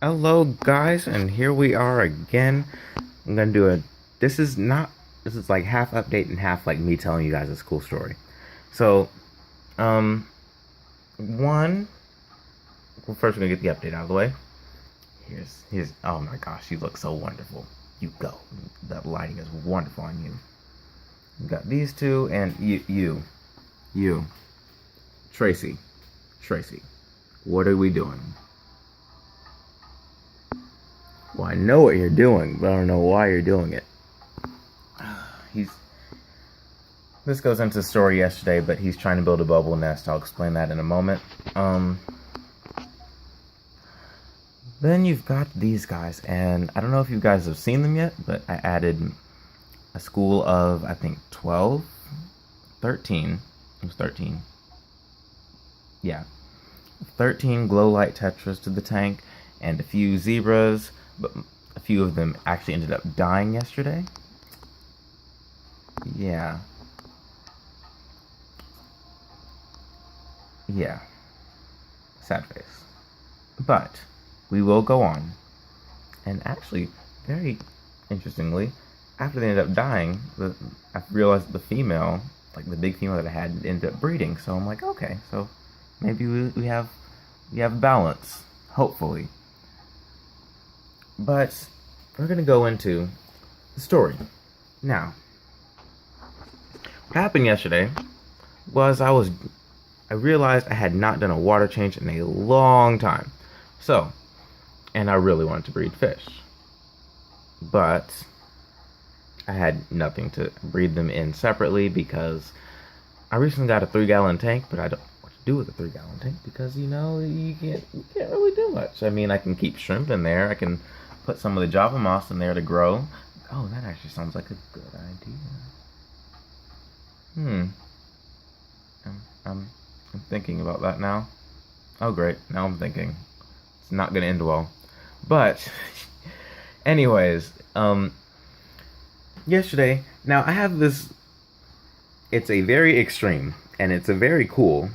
Hello guys, and here we are again. I'm gonna do a this is like half update and half like me telling you guys a cool story. So, um one well, first we're gonna get the update out of the way. Here's oh my gosh, you look so wonderful. You go. That lighting is wonderful on you. You got these two and you. Tracy. Tracy. What are we doing? Well, I know what you're doing, but I don't know why you're doing it. He's. This goes into the story yesterday, but he's trying to build a bubble nest. I'll explain that in a moment. Then you've got these guys, and I don't know if you guys have seen them yet, but I added a school of, I think, 12, 13. It was 13. Yeah. 13 Glowlight Tetras to the tank, and a few zebras, but a few of them actually ended up dying yesterday. Yeah. Yeah. Sad face. But we will go on. And actually, very interestingly, after they ended up dying, I realized the female, like the big female that I had, ended up breeding. So I'm like, okay, so maybe we have balance, hopefully. But we're gonna go into the story now. What happened yesterday was I realized I had not done a water change in a long time. So, and I really wanted to breed fish. But I had nothing to breed them in separately because I recently got a 3-gallon tank, but I don't know what to do with a 3-gallon tank because you can't really do much. I mean, I can keep shrimp in there. I can put some of the Java moss in there to grow. Oh, that actually sounds like a good idea. I'm thinking about that now. Oh great, now I'm thinking. It's not gonna end well. But anyways, yesterday, now I have this, it's a very extreme, and it's a very cool.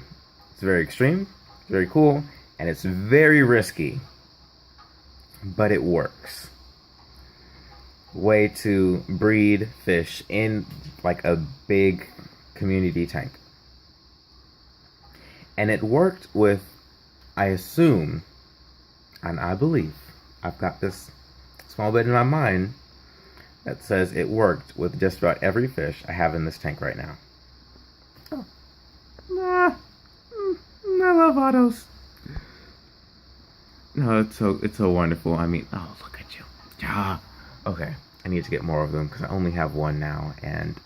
It's very extreme, very cool, and it's very risky. But it works. Way to breed fish in like a big community tank. And it worked with, I assume, and I believe, I've got this small bit in my mind that says it worked with just about every fish I have in this tank right now. Oh. I love autos. No, it's so wonderful. I mean, oh, look at you. Ah, okay. I need to get more of them because I only have one now, and I'm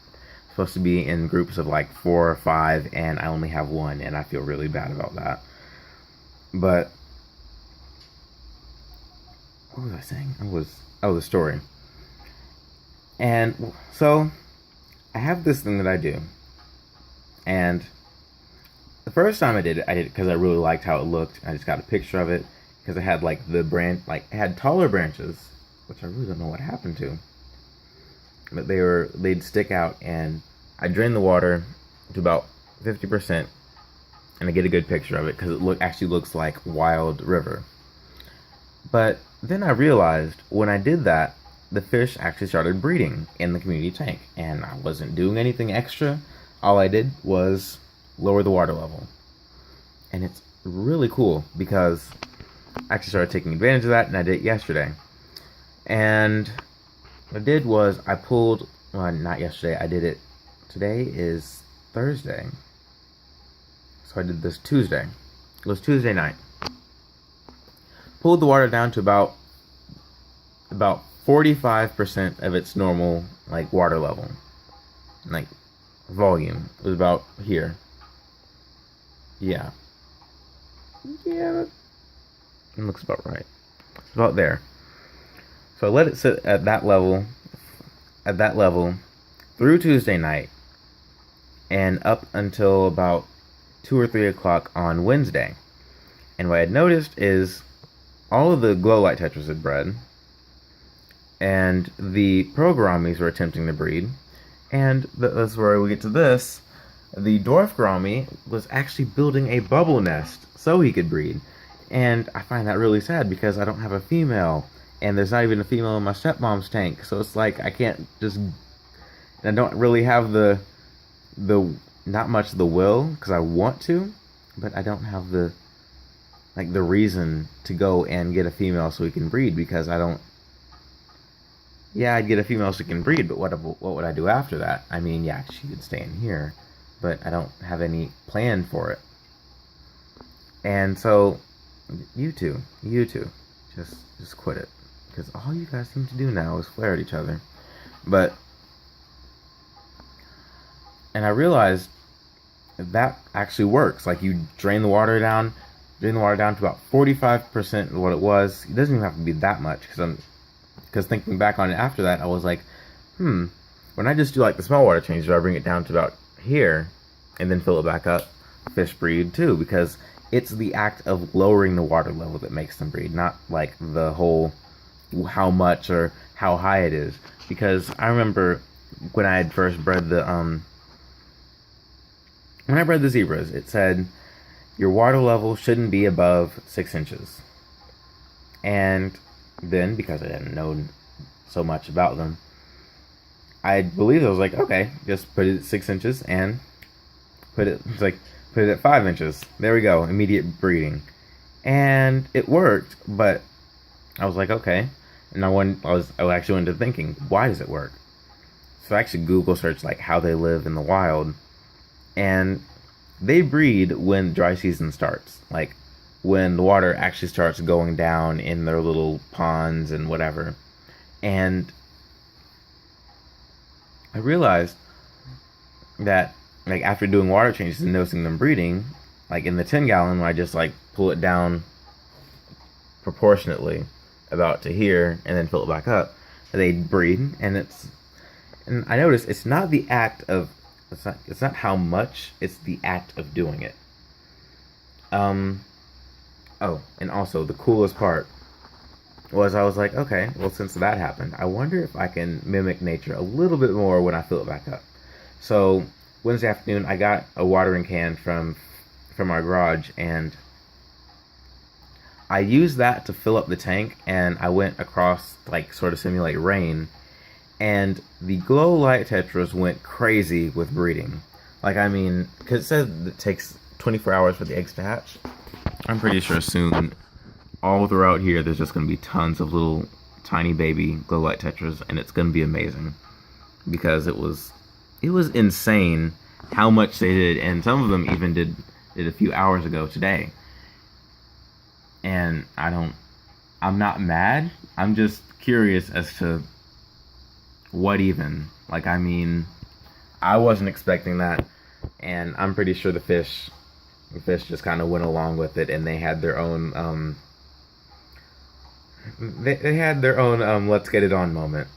supposed to be in groups of like 4 or 5, and I only have one, and I feel really bad about that. But what was I saying? The story. And so I have this thing that I do, and the first time I did it because I really liked how it looked. I just got a picture of it because it had like it had taller branches, which I really don't know what happened to, but they'd stick out, and I drain the water to about 50%, and I get a good picture of it because it actually looks like wild river. But then I realized when I did that, the fish actually started breeding in the community tank, and I wasn't doing anything extra. All I did was lower the water level, and it's really cool because I actually started taking advantage of that, and I did it yesterday. And what I did was not yesterday, I did it, today is Thursday, so I did this Tuesday. It was Tuesday night. Pulled the water down to about 45% of its normal like water level, like volume. It was about here. Yeah, that looks about right. It's about there. So I let it sit at that level through Tuesday night and up until about 2 or 3 o'clock on Wednesday. And what I had noticed is all of the Glowlight Tetras had bred, and the Pearl Gouramis were attempting to breed, and that's where we get to this. The Dwarf Gourami was actually building a bubble nest so he could breed. And I find that really sad because I don't have a female, and there's not even a female in my stepmom's tank. So it's like I can't just. And I don't really have the not much the will because I want to, but I don't have the reason to go and get a female so we can breed because I don't. Yeah, I'd get a female so we can breed, but what would I do after that? I mean, yeah, she could stay in here, but I don't have any plan for it. And so, you two, just quit it because all you guys seem to do now is flare at each other. But, and I realized that actually works. Like you drain the water down to about 45% of what it was. It doesn't even have to be that much because thinking back on it after that, I was like, when I just do like the small water change, do I bring it down to about here and then fill it back up? Fish breed too, because it's the act of lowering the water level that makes them breed, not like the whole how much or how high it is. Because I remember when I had first bred the zebras, it said your water level shouldn't be above 6 inches. And then, because I didn't know so much about them, I believe I was like, okay, just put it at 6 inches and put it at 5 inches. There we go, immediate breeding. And it worked, but I was like, okay. And I actually went into thinking, why does it work? So I actually Google searched like how they live in the wild, and they breed when dry season starts, like when the water actually starts going down in their little ponds and whatever. And I realized that like after doing water changes and noticing them breeding, like in the 10 gallon, when I just like pull it down proportionately about to here and then fill it back up, they breed. And I noticed it's not the act of, it's not how much, it's the act of doing it. Oh, and also the coolest part was I was like, okay, well, since that happened, I wonder if I can mimic nature a little bit more when I fill it back up. So Wednesday afternoon, I got a watering can from our garage, and I used that to fill up the tank, and I went across, like, sort of simulate rain, and the Glowlight Tetras went crazy with breeding. Like, I mean, because it says it takes 24 hours for the eggs to hatch. I'm pretty sure soon, all throughout here, there's just going to be tons of little tiny baby Glowlight Tetras, and it's going to be amazing. Because it was insane how much they did, and some of them even did a few hours ago today. And I'm not mad, I'm just curious as to what even. Like, I mean, I wasn't expecting that, and I'm pretty sure the fish just kind of went along with it, and they had their own they had their own let's get it on moment.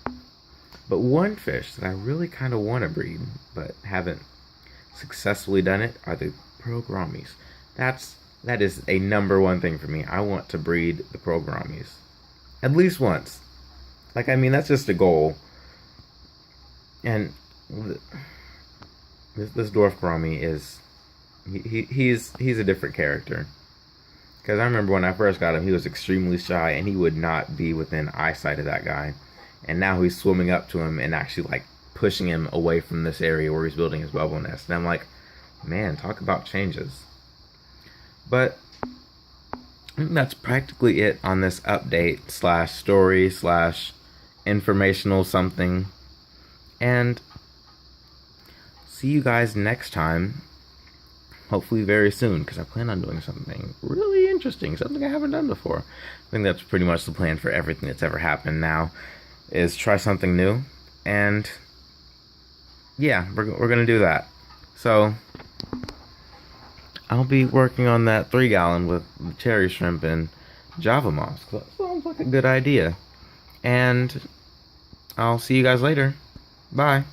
But one fish that I really kind of want to breed but haven't successfully done it are the pearl gouramis. That is a number one thing for me. I want to breed the pearl gouramis at least once. Like, I mean, that's just a goal. And this dwarf gourami is he's a different character. Because I remember when I first got him, he was extremely shy, and he would not be within eyesight of that guy. And now he's swimming up to him and actually, like, pushing him away from this area where he's building his bubble nest. And I'm like, man, talk about changes. But I think that's practically it on this update / story / informational something. And see you guys next time. Hopefully very soon, because I plan on doing something really interesting, something I haven't done before. I think that's pretty much the plan for everything that's ever happened now, is try something new. And yeah, we're gonna do that. So I'll be working on that 3 gallon with the cherry shrimp and Java moss. That sounds like a good idea. And I'll see you guys later. Bye.